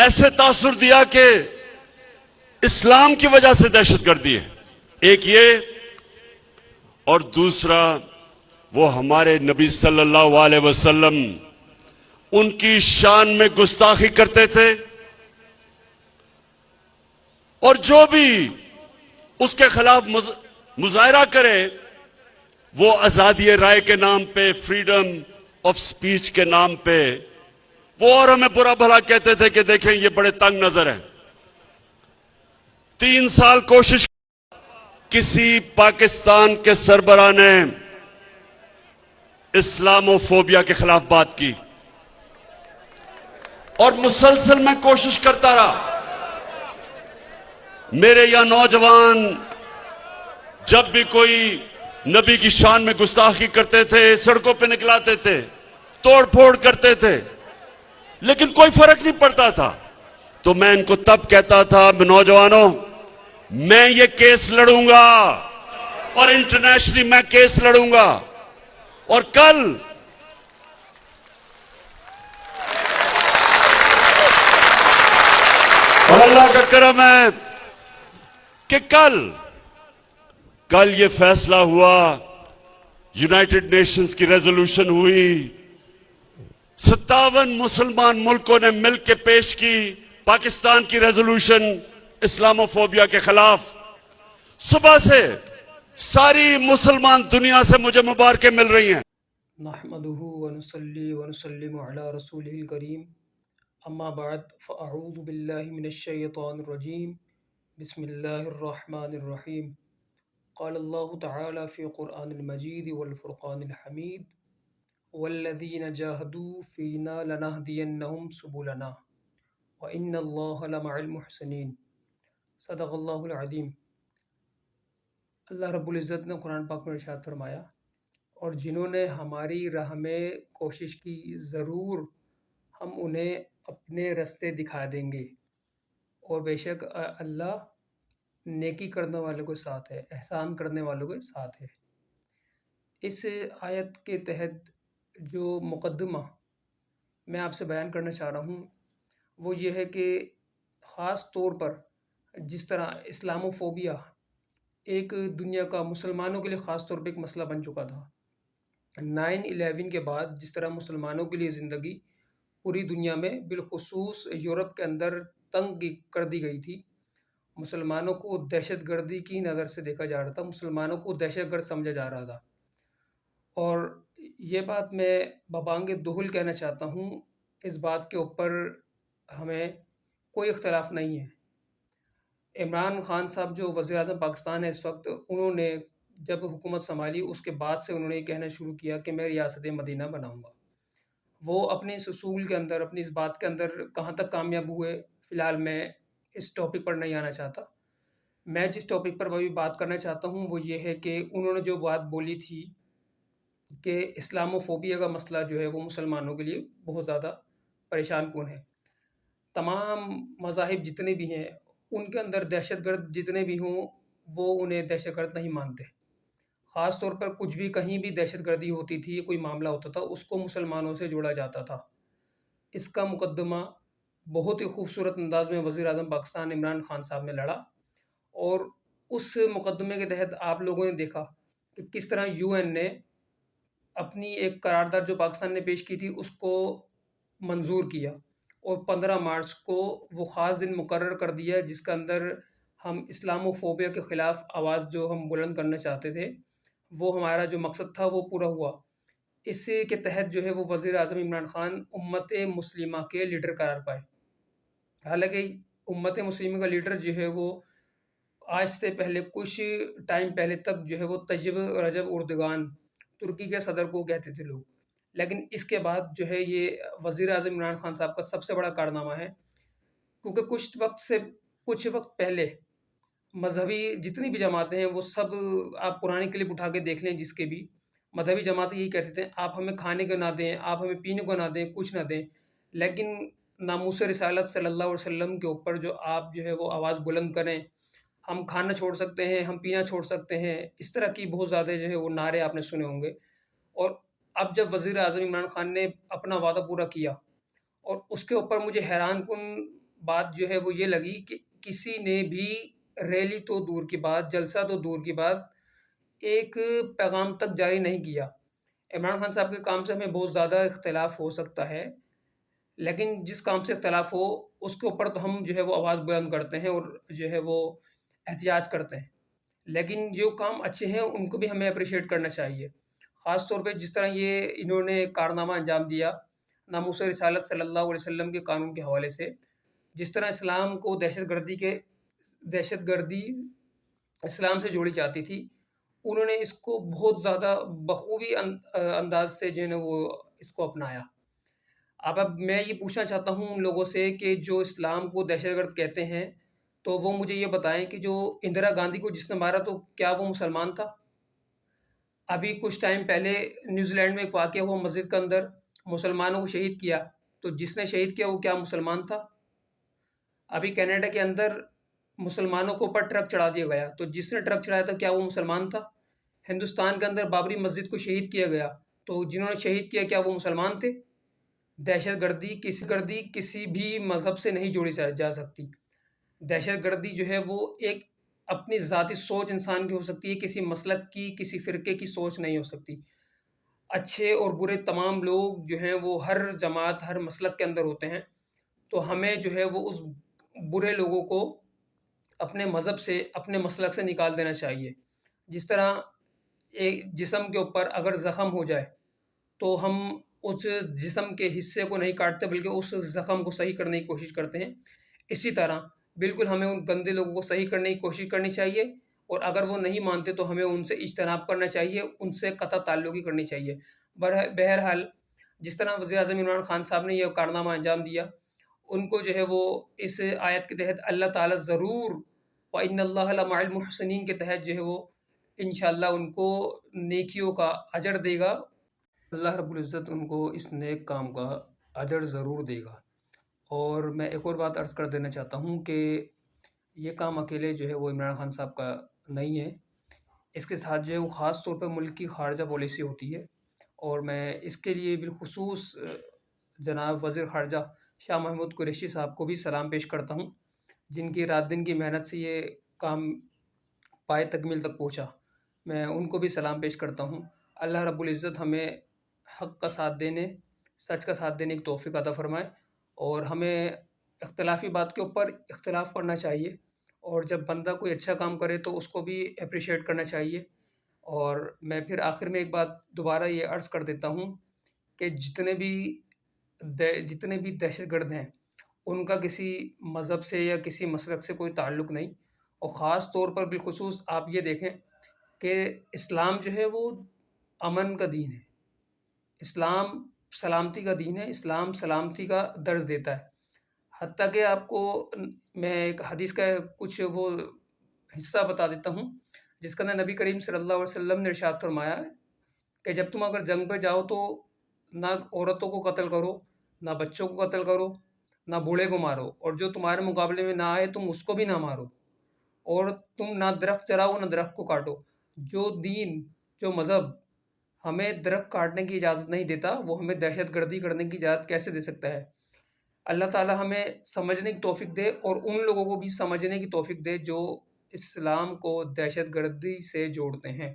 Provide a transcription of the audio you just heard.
ایسے تاثر دیا کہ اسلام کی وجہ سے دہشت گردی ہے. ایک یہ، اور دوسرا وہ ہمارے نبی صلی اللہ علیہ وسلم ان کی شان میں گستاخی کرتے تھے، اور جو بھی اس کے خلاف مظاہرہ کرے وہ آزادی رائے کے نام پہ، فریڈم آف سپیچ کے نام پہ وہ اور ہمیں برا بھلا کہتے تھے کہ دیکھیں یہ بڑے تنگ نظر ہیں. 3 سال کوشش کسی پاکستان کے سربراہ نے اسلاموفوبیا کے خلاف بات کی، اور مسلسل میں کوشش کرتا رہا. میرے یہاں نوجوان جب بھی کوئی نبی کی شان میں گستاخی کرتے تھے، سڑکوں پہ نکلاتے تھے، توڑ پھوڑ کرتے تھے، لیکن کوئی فرق نہیں پڑتا تھا. تو میں ان کو تب کہتا تھا، نوجوانوں میں یہ کیس لڑوں گا، اور انٹرنیشنلی میں کیس لڑوں گا. اور کل اور اللہ کا کرم ہے کہ کل یہ فیصلہ ہوا، یونائٹڈ نیشنز کی ریزولوشن ہوئی، 57 مسلمان ملکوں نے مل کے پیش کی پاکستان کی ریزولوشن اسلاموفوبیا کے خلاف. صبح سے ساری مسلمان دنیا سے مجھے مبارکیں مل رہی ہیں. نحمده ونصلي ونسلم على رسوله الكريم اما بعد فاعوذ بالله من الشيطان الرجيم بسم الله الرحمن الرحيم. قال الله تعالى في القرآن المجيد والفرقان الحميد والذين جاهدوا فينا لنهدينهم سبلنا وإن الله لمع المحسنين. صدق اللہ العظیم. اللہ رب العزت نے قرآن پاک میں ارشاد فرمایا، اور جنہوں نے ہماری راہ میں کوشش کی ضرور ہم انہیں اپنے رستے دکھا دیں گے، اور بے شک اللہ نیکی کرنے والوں کے ساتھ ہے، احسان کرنے والوں کے ساتھ ہے. اس آیت کے تحت جو مقدمہ میں آپ سے بیان کرنا چاہ رہا ہوں وہ یہ ہے کہ خاص طور پر جس طرح اسلاموفوبیا ایک دنیا کا مسلمانوں کے لیے خاص طور پہ ایک مسئلہ بن چکا تھا. 9/11 کے بعد جس طرح مسلمانوں کے لیے زندگی پوری دنیا میں بالخصوص یورپ کے اندر تنگ کر دی گئی تھی، مسلمانوں کو دہشت گردی کی نظر سے دیکھا جا رہا تھا، مسلمانوں کو دہشت گرد سمجھا جا رہا تھا. اور یہ بات میں ببانگ دہل کہنا چاہتا ہوں، اس بات کے اوپر ہمیں کوئی اختلاف نہیں ہے. عمران خان صاحب جو وزیر اعظم پاکستان ہے اس وقت، انہوں نے جب حکومت سنبھالی اس کے بعد سے انہوں نے یہ کہنا شروع کیا کہ میں ریاست مدینہ بناؤں گا. وہ اپنے اس اصول کے اندر، اپنی اس بات کے اندر کہاں تک کامیاب ہوئے، فی الحال میں اس ٹاپک پر نہیں آنا چاہتا. میں جس ٹاپک پر ابھی بات کرنا چاہتا ہوں وہ یہ ہے کہ انہوں نے جو بات بولی تھی کہ اسلاموفوبیا کا مسئلہ جو ہے وہ مسلمانوں کے لیے بہت زیادہ پریشان کن ہے. تمام مذاہب جتنے بھی ہیں ان کے اندر دہشت گرد جتنے بھی ہوں وہ انہیں دہشت گرد نہیں مانتے. خاص طور پر کچھ بھی کہیں بھی دہشت گردی ہوتی تھی، کوئی معاملہ ہوتا تھا، اس کو مسلمانوں سے جوڑا جاتا تھا. اس کا مقدمہ بہت ہی خوبصورت انداز میں وزیر اعظم پاکستان عمران خان صاحب نے لڑا، اور اس مقدمے کے تحت آپ لوگوں نے دیکھا کہ کس طرح UN نے اپنی ایک قرارداد جو پاکستان نے پیش کی تھی اس کو منظور کیا، اور 15 مارچ کو وہ خاص دن مقرر کر دیا جس کے اندر ہم اسلاموفوبیا کے خلاف آواز جو ہم بلند کرنا چاہتے تھے وہ ہمارا جو مقصد تھا وہ پورا ہوا. اس کے تحت جو ہے وہ وزیر اعظم عمران خان امت مسلمہ کے لیڈر قرار پائے. حالانکہ امت مسلمہ کا لیڈر جو ہے وہ آج سے پہلے کچھ ٹائم پہلے تک جو ہے وہ طیب رجب اردگان ترکی کے صدر کو کہتے تھے لوگ، لیکن اس کے بعد جو ہے یہ وزیر اعظم عمران خان صاحب کا سب سے بڑا کارنامہ ہے، کیونکہ کچھ وقت پہلے مذہبی جتنی بھی جماعتیں ہیں وہ سب، آپ پرانے کلپ اٹھا کے دیکھ لیں، جس کے بھی مذہبی جماعتیں یہی کہتے تھے آپ ہمیں کھانے کو نہ دیں، آپ ہمیں پینے کو نہ دیں، کچھ نہ دیں، لیکن ناموس رسالت صلی اللہ علیہ وسلم کے اوپر جو آپ جو ہے وہ آواز بلند کریں، ہم کھانا چھوڑ سکتے ہیں، ہم پینا چھوڑ سکتے ہیں، اس طرح کی بہت زیادہ جو ہے وہ نعرے آپ نے سنے ہوں گے. اور اب جب وزیر اعظم عمران خان نے اپنا وعدہ پورا کیا، اور اس کے اوپر مجھے حیران کن بات جو ہے وہ یہ لگی کہ کسی نے بھی ریلی تو دور کی بات، جلسہ تو دور کی بات، ایک پیغام تک جاری نہیں کیا۔ عمران خان صاحب کے کام سے ہمیں بہت زیادہ اختلاف ہو سکتا ہے، لیکن جس کام سے اختلاف ہو اس کے اوپر تو ہم جو ہے وہ آواز بلند کرتے ہیں اور جو ہے وہ احتجاج کرتے ہیں، لیکن جو کام اچھے ہیں ان کو بھی ہمیں اپریشیٹ کرنا چاہیے۔ خاص طور پہ جس طرح یہ انہوں نے کارنامہ انجام دیا ناموس رسالت صلی اللہ علیہ وسلم کے قانون کے حوالے سے، جس طرح اسلام کو دہشت گردی اسلام سے جوڑی جاتی تھی، انہوں نے اس کو بہت زیادہ بخوبی انداز سے جو ہے نا وہ اس کو اپنایا۔ اب میں یہ پوچھنا چاہتا ہوں ان لوگوں سے کہ جو اسلام کو دہشت گرد کہتے ہیں تو وہ مجھے یہ بتائیں کہ جو اندرا گاندھی کو جس نے مارا تو کیا وہ مسلمان تھا؟ ابھی کچھ ٹائم پہلے نیوزی لینڈ میں ایک واقعہ ہوا، مسجد کے اندر مسلمانوں کو شہید کیا، تو جس نے شہید کیا وہ کیا مسلمان تھا؟ ابھی کینیڈا کے اندر مسلمانوں کے اوپر ٹرک چڑھا دیا گیا، تو جس نے ٹرک چڑھایا تھا کیا وہ مسلمان تھا؟ ہندوستان کے اندر بابری مسجد کو شہید کیا گیا، تو جنہوں نے شہید کیا کیا وہ مسلمان تھے؟ دہشت گردی کسی بھی مذہب سے نہیں جوڑی جا سکتی۔ دہشت گردی جو ہے وہ ایک اپنی ذاتی سوچ انسان کی ہو سکتی ہے، کسی مسلک کی، کسی فرقے کی سوچ نہیں ہو سکتی۔ اچھے اور برے تمام لوگ جو ہیں وہ ہر جماعت، ہر مسلک کے اندر ہوتے ہیں، تو ہمیں جو ہے وہ اس برے لوگوں کو اپنے مذہب سے، اپنے مسلک سے نکال دینا چاہیے۔ جس طرح ایک جسم کے اوپر اگر زخم ہو جائے تو ہم اس جسم کے حصے کو نہیں کاٹتے بلکہ اس زخم کو صحیح کرنے کی کوشش کرتے ہیں، اسی طرح بالکل ہمیں ان گندے لوگوں کو صحیح کرنے کی کوشش کرنی چاہیے، اور اگر وہ نہیں مانتے تو ہمیں ان سے اجتناب کرنا چاہیے، ان سے قطع تعلقی کرنی چاہیے۔ بہرحال جس طرح وزیر اعظم عمران خان صاحب نے یہ کارنامہ انجام دیا، ان کو جو ہے وہ اس آیت کے تحت اللہ تعالیٰ ضرور وَإِنَّ اللَّهَ لَمَعَ الْمُحْسِنِينَ کے تحت جو ہے وہ انشاءاللہ ان کو نیکیوں کا اجر دے گا۔ اللہ رب العزت ان کو اس نیک کام کا اجر ضرور دے گا۔ اور میں ایک اور بات عرض کر دینا چاہتا ہوں کہ یہ کام اکیلے جو ہے وہ عمران خان صاحب کا نہیں ہے، اس کے ساتھ جو ہے وہ خاص طور پہ ملک کی خارجہ پالیسی ہوتی ہے، اور میں اس کے لیے بالخصوص جناب وزیر خارجہ شاہ محمود قریشی صاحب کو بھی سلام پیش کرتا ہوں، جن کی رات دن کی محنت سے یہ کام پائے تکمیل تک پہنچا۔ میں ان کو بھی سلام پیش کرتا ہوں۔ اللہ رب العزت ہمیں حق کا ساتھ دینے، سچ کا ساتھ دینے کی توفیق عطا فرمائے، اور ہمیں اختلافی بات کے اوپر اختلاف کرنا چاہیے، اور جب بندہ کوئی اچھا کام کرے تو اس کو بھی اپریشیٹ کرنا چاہیے۔ اور میں پھر آخر میں ایک بات دوبارہ یہ عرض کر دیتا ہوں کہ جتنے بھی دہشت گرد ہیں ان کا کسی مذہب سے یا کسی مسلک سے کوئی تعلق نہیں، اور خاص طور پر بالخصوص آپ یہ دیکھیں کہ اسلام جو ہے وہ امن کا دین ہے، اسلام سلامتی کا دین ہے، اسلام سلامتی کا درس دیتا ہے۔ حتیٰ کہ آپ کو میں ایک حدیث کا کچھ وہ حصہ بتا دیتا ہوں جس کا نبی کریم صلی اللہ علیہ وسلم نے ارشاد فرمایا کہ جب تم اگر جنگ پہ جاؤ تو نہ عورتوں کو قتل کرو، نہ بچوں کو قتل کرو، نہ بوڑھے کو مارو، اور جو تمہارے مقابلے میں نہ آئے تم اس کو بھی نہ مارو، اور تم نہ درخت جلاؤ نہ درخت کو کاٹو۔ جو دین، جو مذہب ہمیں درخت کاٹنے کی اجازت نہیں دیتا، وہ ہمیں دہشت گردی کرنے کی اجازت کیسے دے سکتا ہے؟ اللہ تعالیٰ ہمیں سمجھنے کی توفیق دے، اور ان لوگوں کو بھی سمجھنے کی توفیق دے جو اسلام کو دہشت گردی سے جوڑتے ہیں۔